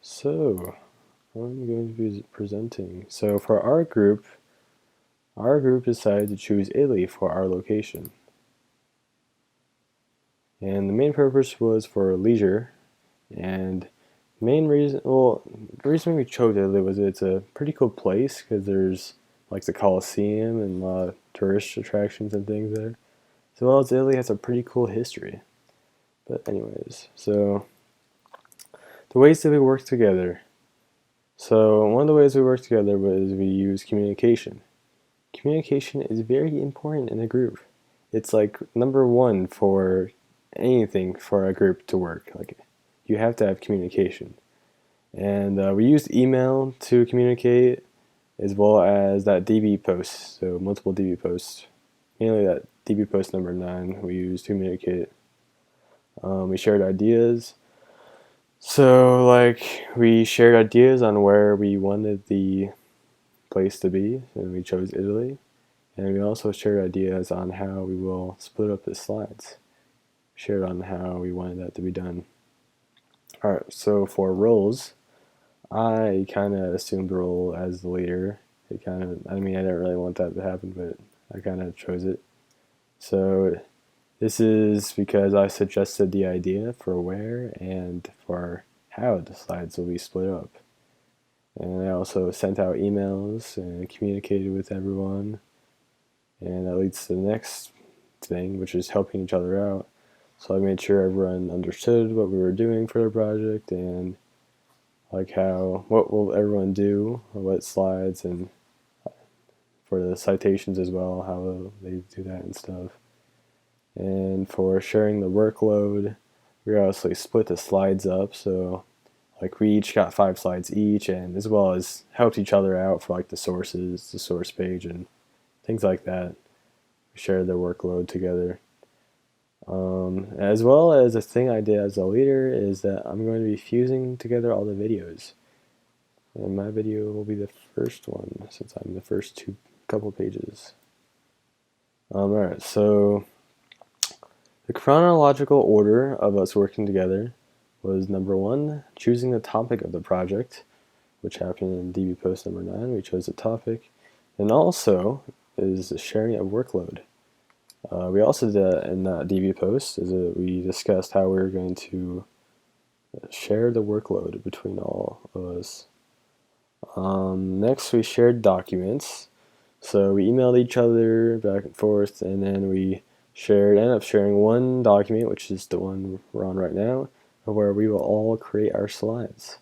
So, I'm going to be presenting. So for our group decided to choose Italy for our location. And the main purpose was for leisure, and main reason, the reason we chose Italy was it's a pretty cool place because there's like the Colosseum and a lot of tourist attractions and things there. As well as Italy has a pretty cool history. But anyways, so the ways that we work together. So one of the ways we work together was we use communication. Communication is very important in a group. It's like number one for anything for a group to work. Like you have to have communication. And we used email to communicate as well as that DB post, so multiple DB posts. Mainly that DB post number 9 we used to communicate. We shared ideas. So like we shared ideas on where we wanted the place to be, and we chose Italy. And we also shared ideas on how we will split up the slides. We shared on how we wanted that to be done. Alright, so for roles, I kind of assumed the role as the leader. I didn't really want that to happen, but I kind of chose it. So this is because I suggested the idea for where and for how the slides will be split up. And I also sent out emails and communicated with everyone. And that leads to the next thing, which is helping each other out. So I made sure everyone understood what we were doing for the project and like what will everyone do, or what slides, and for the citations as well, how will they do that and stuff. And for sharing the workload, we obviously split the slides up, so like we each got 5 slides each, and as well as helped each other out for like the sources, the source page, and things like that. We shared the workload together. As well as a thing I did as a leader is that I'm going to be fusing together all the videos. And my video will be the first one since I'm the first couple pages. Alright, so the chronological order of us working together was number 1, choosing the topic of the project, which happened in DB post number 9. We chose the topic. And also is the sharing of workload. We also did that in that DB post, we discussed how we were going to share the workload between all of us. Next, we shared documents. So we emailed each other back and forth, and then we ended up sharing one document, which is the one we're on right now, where we will all create our slides.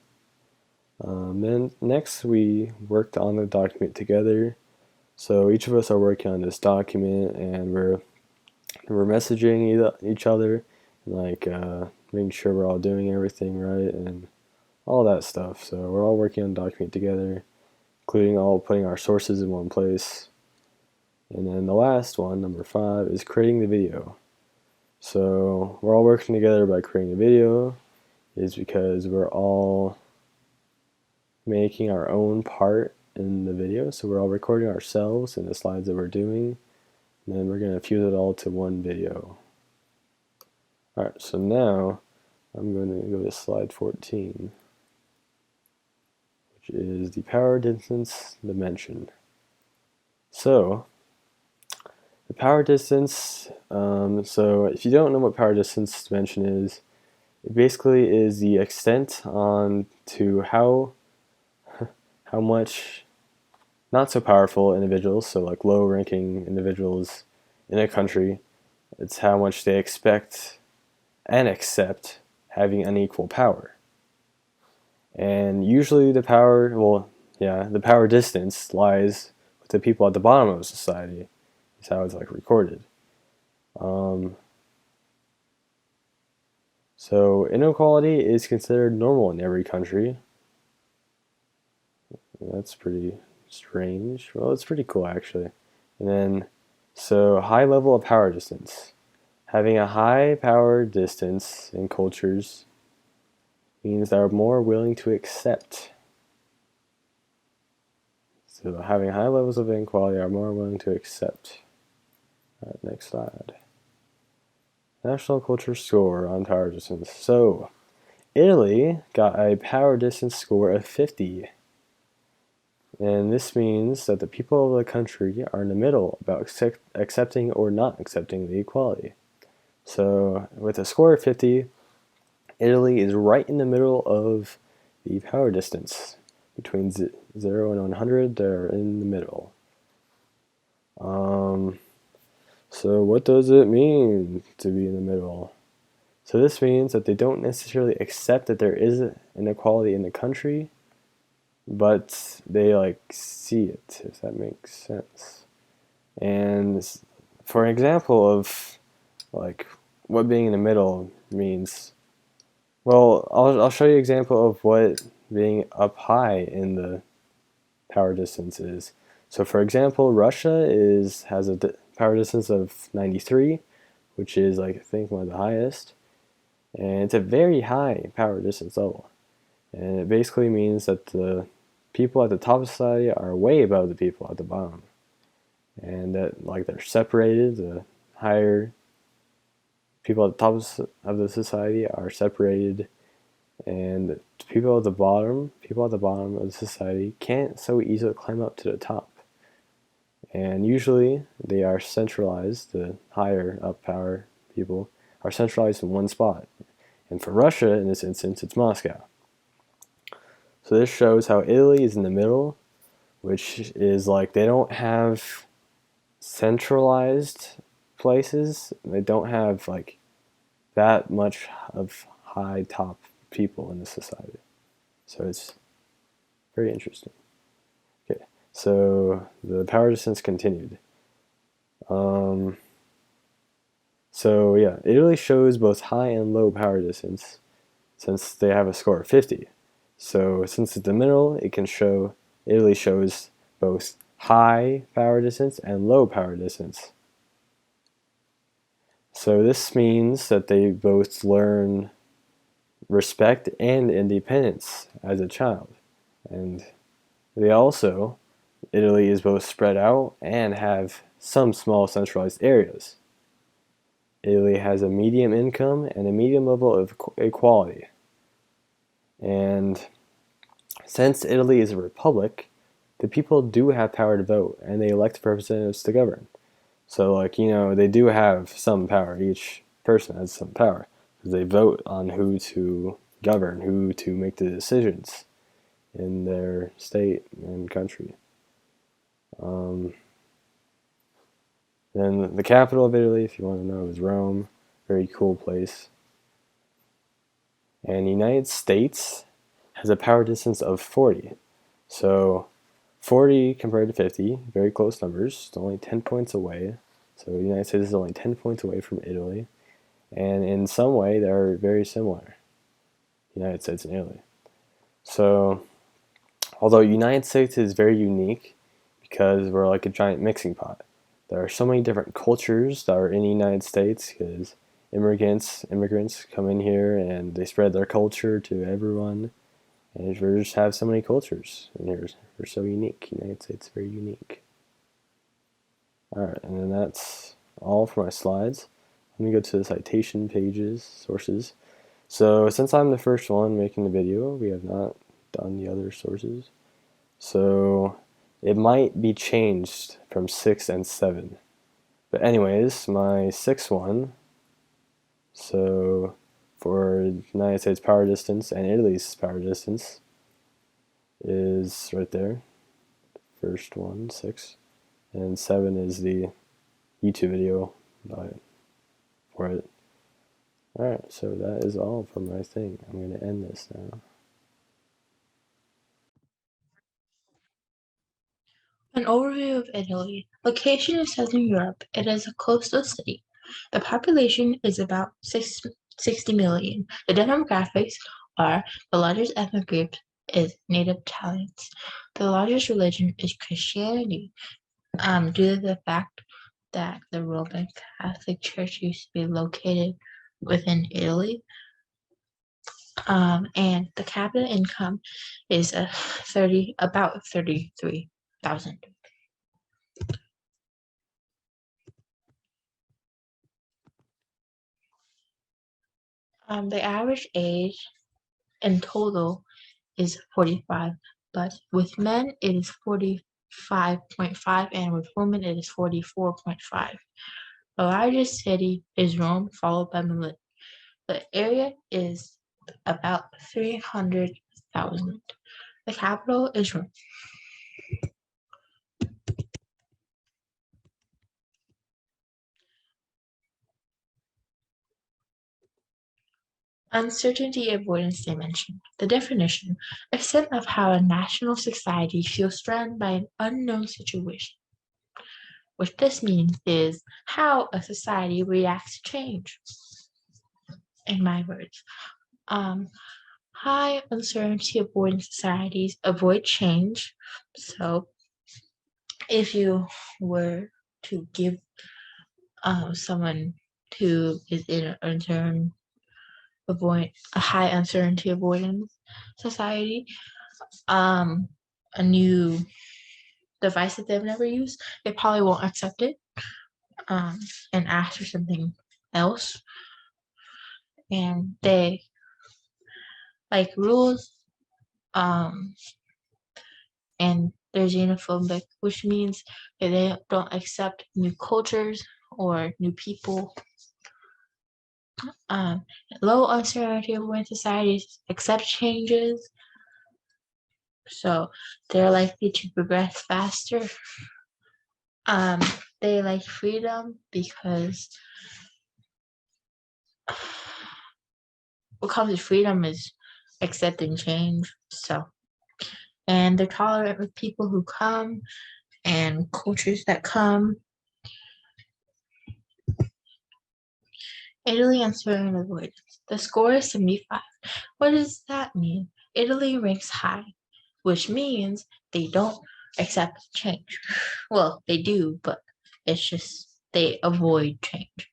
Then next, we worked on the document together. So each of us are working on this document, and we're messaging each other, like making sure we're all doing everything right and all that stuff. So we're all working on the document together, including all putting our sources in one place. And then the last one, number 5, is creating the video. So we're all working together by creating a video is because we're all making our own part in the video. So we're all recording ourselves and the slides that we're doing. And then we're going to fuse it all to one video. Alright, so now I'm going to go to slide 14, which is the power distance dimension. So, the power distance, so if you don't know what power distance dimension is, it basically is the extent on to how much not so powerful individuals, so like low ranking individuals in a country, it's how much they expect and accept having unequal power. And usually the power distance lies with the people at the bottom of society. Is how it's like recorded. So inequality is considered normal in every country. That's pretty strange. Well, it's pretty cool actually. And then, so high level of power distance. Having a high power distance in cultures means they're more willing to accept. So having high levels of inequality are more willing to accept. Alright, next slide. National culture score on power distance. So, Italy got a power distance score of 50. And this means that the people of the country are in the middle about accepting or not accepting the equality. So with a score of 50, Italy is right in the middle of the power distance. Between 0 and 100, they're in the middle. So what does it mean to be in the middle? So this means that they don't necessarily accept that there is inequality in the country, but they like see it, if that makes sense. And for an example of like what being in the middle means, well, I'll show you an example of what being up high in the power distance is. So for example, Russia has a power distance of 93, which is like I think one of the highest, and it's a very high power distance level. And it basically means that the people at the top of society are way above the people at the bottom, and that like they're separated. The higher people at the top of the society are separated, and people at the bottom of the society can't so easily climb up to the top. And usually they are centralized. The higher up power people are centralized in one spot. And for Russia, in this instance, it's Moscow. So this shows how Italy is in the middle, which is like they don't have centralized places. They don't have like that much of high top people in the society. So it's very interesting. Okay, so the power distance continued. So yeah, it really shows both high and low power distance since they have a score of 50. So since it's the middle, it really shows both high power distance and low power distance. So this means that they both learn respect and independence as a child. And Italy is both spread out and have some small centralized areas. Italy has a medium income and a medium level of equality. And since Italy is a republic, the people do have power to vote and they elect representatives to govern. So, like, they do have some power. Each person has some power because they vote on who to govern, who to make the decisions in their state and country. Then the capital of Italy, if you want to know, is Rome. Very cool place. And the United States has a power distance of 40. So 40 compared to 50, very close numbers. It's only 10 points away. So the United States is only 10 points away from Italy. And in some way, they're very similar, the United States and Italy. So although the United States is very unique because we're like a giant mixing pot. There are so many different cultures that are in the United States because immigrants come in here and they spread their culture to everyone. And we just have so many cultures in here. We're so unique. The United States is very unique. Alright, and then that's all for my slides. Let me go to the citation pages, sources. So since I'm the first one making the video, we have not done the other sources. So it might be changed from 6 and 7. But anyways, my 6th one, so for United States power distance and Italy's power distance, is right there. First one, 6. And 7 is the YouTube video for it. Alright, so that is all for my thing. I'm going to end this now. An overview of Italy. Location in southern Europe, it is a coastal city. The population is about 60 million. The demographics are the largest ethnic group is Native Italians. The largest religion is Christianity, due to the fact that the Roman Catholic Church used to be located within Italy. And the capita income is about 33,000. The average age in total is 45, but with men it is 45.5, and with women it is 44.5. The largest city is Rome, followed by Milan. The area is about 300,000. The capital is Rome. Uncertainty avoidance dimension. The definition, a sense of how a national society feels threatened by an unknown situation. What this means is how a society reacts to change. In my words, um, high uncertainty avoidance societies avoid change. So, if you were to give someone who is in an a high uncertainty avoidance society, a new device that they've never used, they probably won't accept it, and ask for something else. And they like rules, um, and they're xenophobic, which means that they don't accept new cultures or new people. Um, Low uncertainty avoidance societies accept changes, so they're likely to progress faster. Um, they like freedom because what comes with freedom is accepting change. So, and they're tolerant with people who come and cultures that come. Italy uncertainty avoidance. The score is 75. What does that mean? Italy ranks high, which means they don't accept change. Well, they do, but it's just they avoid change.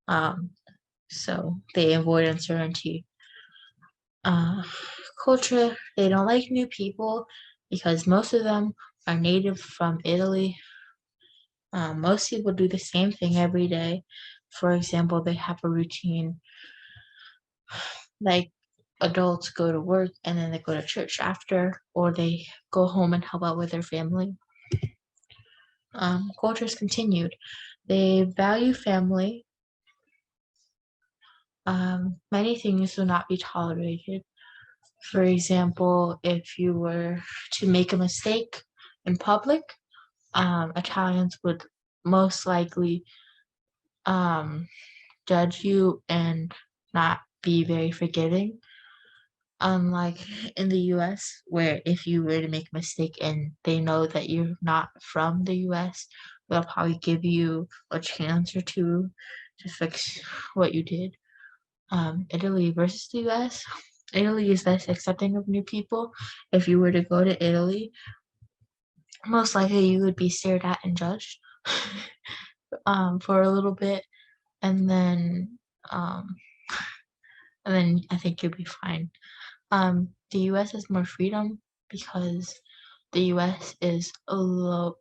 Um, so they avoid uncertainty. Uh, Culture, they don't like new people because most of them are native from Italy. Most people do the same thing every day. For example, they have a routine like adults go to work and then they go to church after, or they go home and help out with their family. Cultures continued. They value family. Many things will not be tolerated. For example, if you were to make a mistake in public, Italians would most likely judge you and not be very forgiving. Unlike in the US, where if you were to make a mistake and they know that you're not from the US, they'll probably give you a chance or two to fix what you did. Italy versus the US. Italy is less accepting of new people. If you were to go to Italy, most likely you would be stared at and judged for a little bit, and then um, I think you'll be fine. The U.S. has more freedom because the U.S. is a low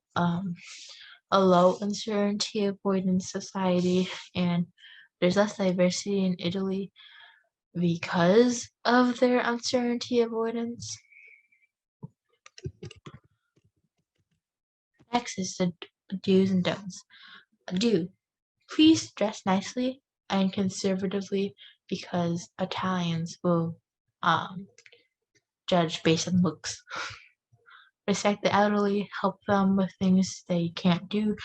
uncertainty avoidance society, and there's less diversity in Italy because of their uncertainty avoidance. Next is the do's and don'ts. Do please dress nicely and conservatively because Italians will judge based on looks. Respect the elderly, help them with things they can't do,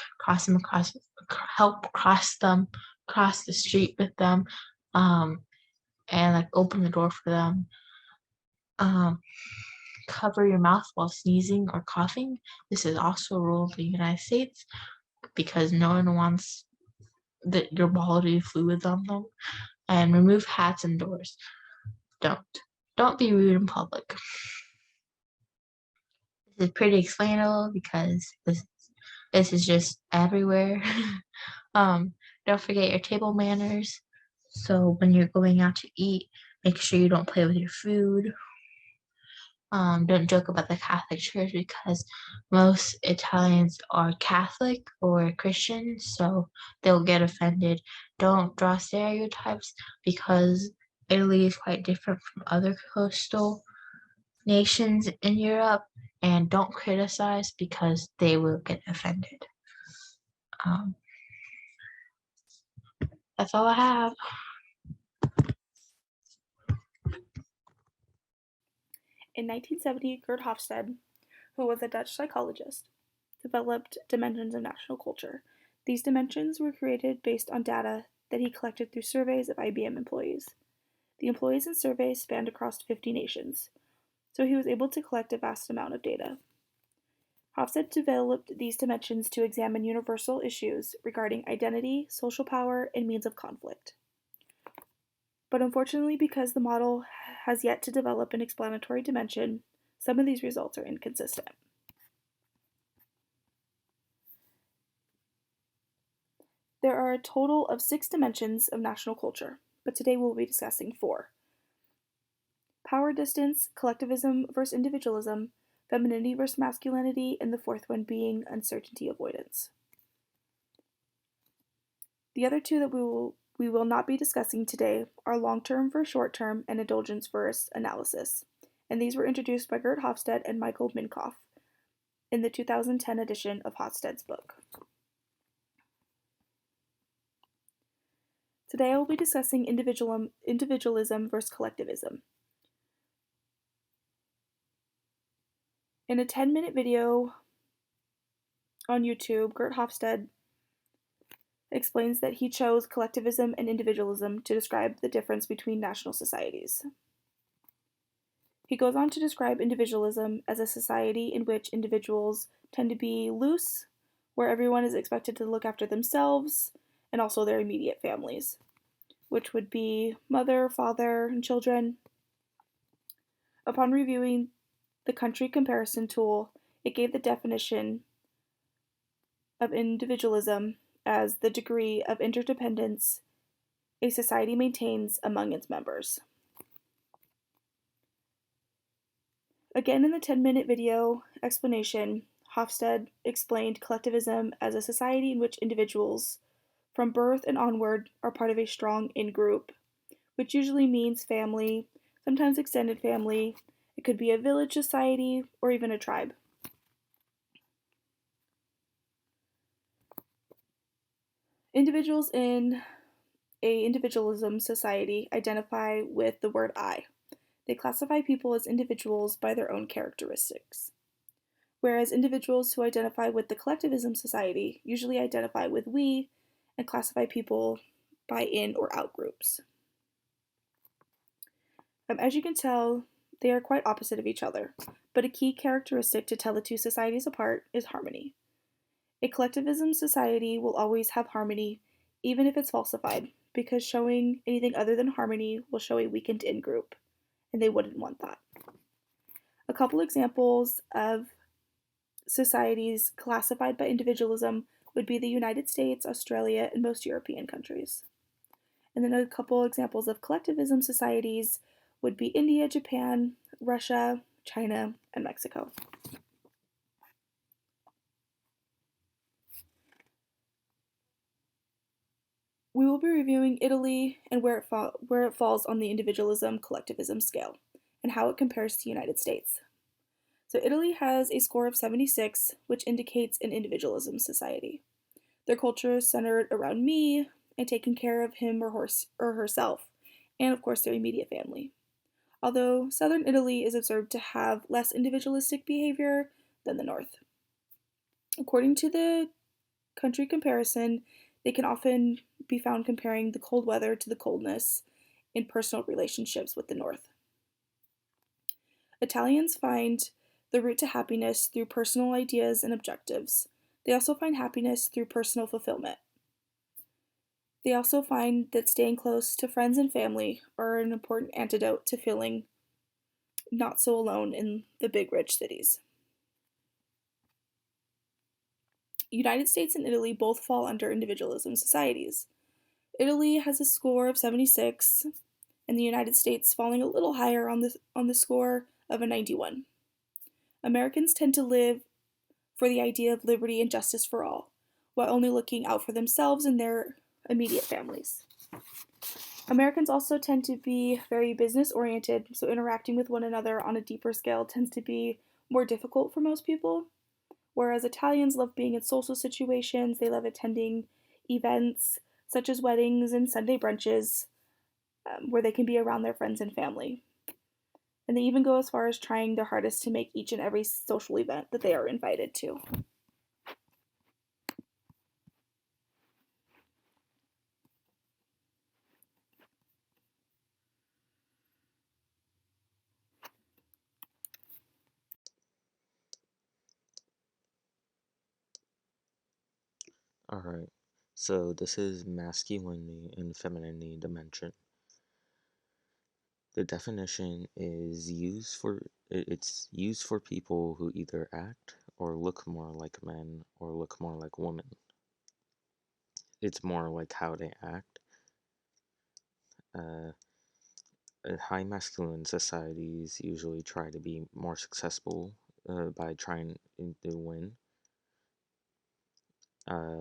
help cross the street with them, and like open the door for them. Cover your mouth while sneezing or coughing. This is also a rule in the United States because no one wants your bodily fluids on them. And remove hats indoors. Don't be rude in public. This is pretty explainable because this is just everywhere. Don't forget your table manners. So when you're going out to eat, make sure you don't play with your food. Don't joke about the Catholic Church because most Italians are Catholic or Christian, so they'll get offended. Don't draw stereotypes because Italy is quite different from other coastal nations in Europe, and don't criticize because they will get offended. Um, that's all I have. In 1970, Gerd Hofstede, who was a Dutch psychologist, developed dimensions of national culture. These dimensions were created based on data that he collected through surveys of IBM employees. The employees in surveys spanned across 50 nations, so he was able to collect a vast amount of data. Hofstede developed these dimensions to examine universal issues regarding identity, social power, and means of conflict. But unfortunately, because the model has yet to develop an explanatory dimension, some of these results are inconsistent. There are a total of 6 dimensions of national culture, but today we'll be discussing 4. Power distance, collectivism versus individualism, femininity versus masculinity, and the 4th one being uncertainty avoidance. The other 2 that we will not be discussing today are long-term versus short-term and indulgence versus analysis, and these were introduced by Gerd Hofstede and Michael Minkoff in the 2010 edition of Hofstede's book. Today I will be discussing individualism versus collectivism. In a 10-minute video on YouTube, Gerd Hofstede explains that he chose collectivism and individualism to describe the difference between national societies. He goes on to describe individualism as a society in which individuals tend to be loose, where everyone is expected to look after themselves and also their immediate families, which would be mother, father, and children. Upon reviewing the country comparison tool, it gave the definition of individualism as the degree of interdependence a society maintains among its members. Again, in the 10-minute video explanation, Hofstede explained collectivism as a society in which individuals, from birth and onward, are part of a strong in-group, which usually means family, sometimes extended family. It could be a village society or even a tribe. Individuals in a individualism society identify with the word I. They classify people as individuals by their own characteristics. Whereas individuals who identify with the collectivism society usually identify with we and classify people by in or out groups. As you can tell, they are quite opposite of each other, but a key characteristic to tell the two societies apart is harmony. A collectivism society will always have harmony, even if it's falsified, because showing anything other than harmony will show a weakened in-group, and they wouldn't want that. A couple examples of societies classified by individualism would be the United States, Australia, and most European countries. And then a couple examples of collectivism societies would be India, Japan, Russia, China, and Mexico. We will be reviewing Italy and where it falls on the individualism-collectivism scale, and how it compares to the United States. So Italy has a score of 76, which indicates an individualism society. Their culture is centered around me and taking care of him or herself, and of course their immediate family. Although southern Italy is observed to have less individualistic behavior than the north. According to the country comparison, they can often be found comparing the cold weather to the coldness in personal relationships with the north. Italians find the route to happiness through personal ideas and objectives. They also find happiness through personal fulfillment. They also find that staying close to friends and family are an important antidote to feeling not so alone in the big rich cities. United States and Italy both fall under individualism societies. Italy has a score of 76, and the United States falling a little higher on the score of a 91. Americans tend to live for the idea of liberty and justice for all, while only looking out for themselves and their immediate families. Americans also tend to be very business oriented, so interacting with one another on a deeper scale tends to be more difficult for most people. Whereas Italians love being in social situations, they love attending events such as weddings and Sunday brunches, where they can be around their friends and family. And they even go as far as trying their hardest to make each and every social event that they are invited to. Alright, so this is masculinity and femininity dimension. The definition is it's used for people who either act or look more like men or look more like women. It's more like how they act. Uh, High masculine societies usually try to be more successful by trying to win.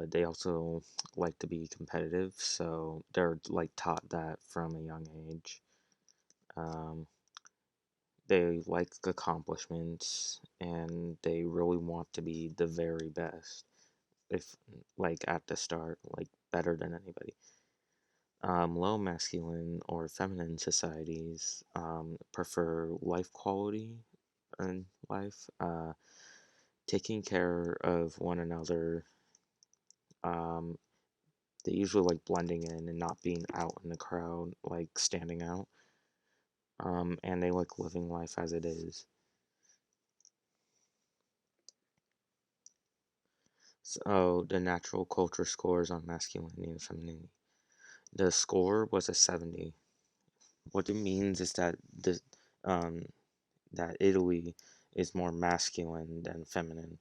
They also like to be competitive, so they're like taught that from a young age. Um, they like accomplishments and they really want to be the very best. If like at the start, like better than anybody. Low masculine or feminine societies prefer life quality in life, taking care of one another. Um, they usually like blending in and not being out in the crowd, like standing out. And they like living life as it is. So the natural culture scores on masculinity and femininity. The score was a 70. What it means is um, that Italy is more masculine than feminine.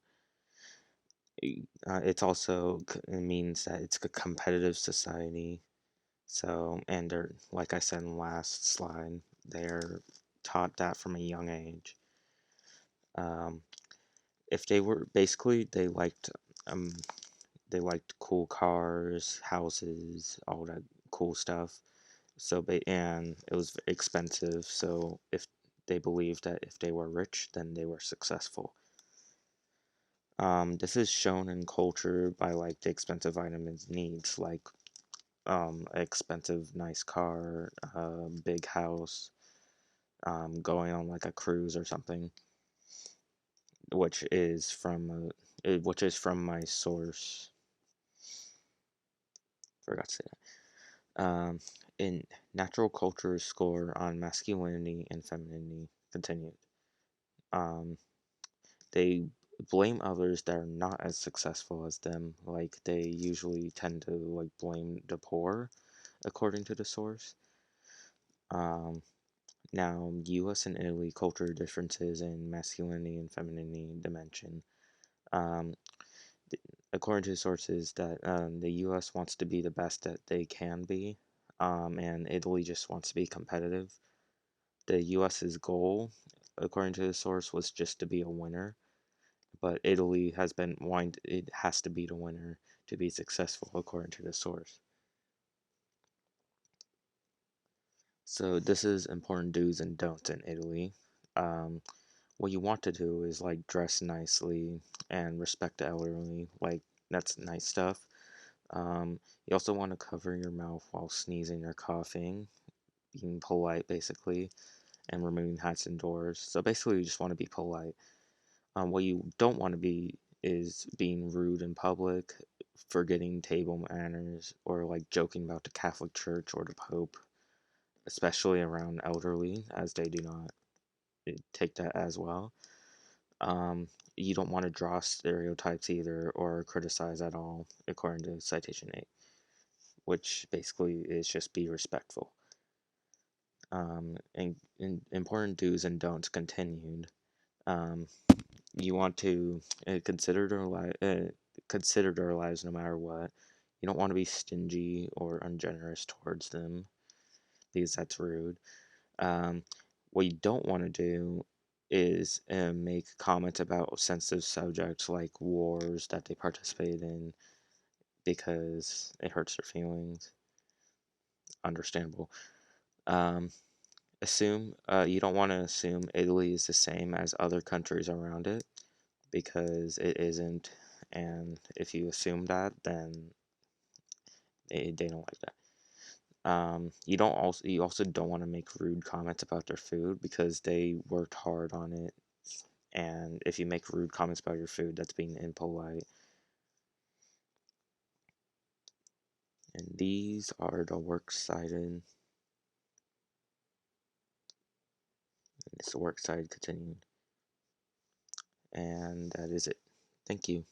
It's also it means that it's a competitive society. So, and they're like I said in the last slide, they're taught that from a young age. Um, if they were basically um they liked cool cars, houses, all that cool stuff. So and it was expensive. So if they believed that if they were rich, then they were successful. This is shown in culture by like the expensive items needs, like expensive nice car, big house, going on like a cruise or something, which is from which is from my source. Forgot to say that. In natural culture score on masculinity and femininity continued. Um, they blame others that are not as successful as them. Like they usually tend to like blame the poor, according to the source. Um, Now, U.S. and Italy culture differences in masculinity and femininity dimension. Um, According to sources, that the U.S. wants to be the best that they can be, and Italy just wants to be competitive. The U.S.'s goal, according to the source, was just to be a winner, but Italy has been wanting it has to be the winner to be successful, according to the source. So this is important do's and don'ts in Italy. Um, what you want to do is like dress nicely and respect the elderly. Like that's nice stuff. You also want to cover your mouth while sneezing or coughing, being polite basically, and removing hats indoors. So basically, you just want to be polite. What you don't want to be is being rude in public, forgetting table manners, or like joking about the Catholic Church or the Pope, especially around elderly, as they do not take that as well. Um, you don't want to draw stereotypes either or criticize at all, according to Citation 8, which basically is just be respectful. And important do's and don'ts continued. Um, you want to consider their lives no matter what. You don't want to be stingy or ungenerous towards them because that's rude. Um, what you don't want to do is make comments about sensitive subjects like wars that they participate in because it hurts their feelings. understandable. Um, you don't want to assume Italy is the same as other countries around it because it isn't. And if you assume that, then they don't like that. You also don't want to make rude comments about their food because they worked hard on it. And if you make rude comments about your food, that's being impolite. And these are the works cited. It's the works cited continued. And that is it. Thank you.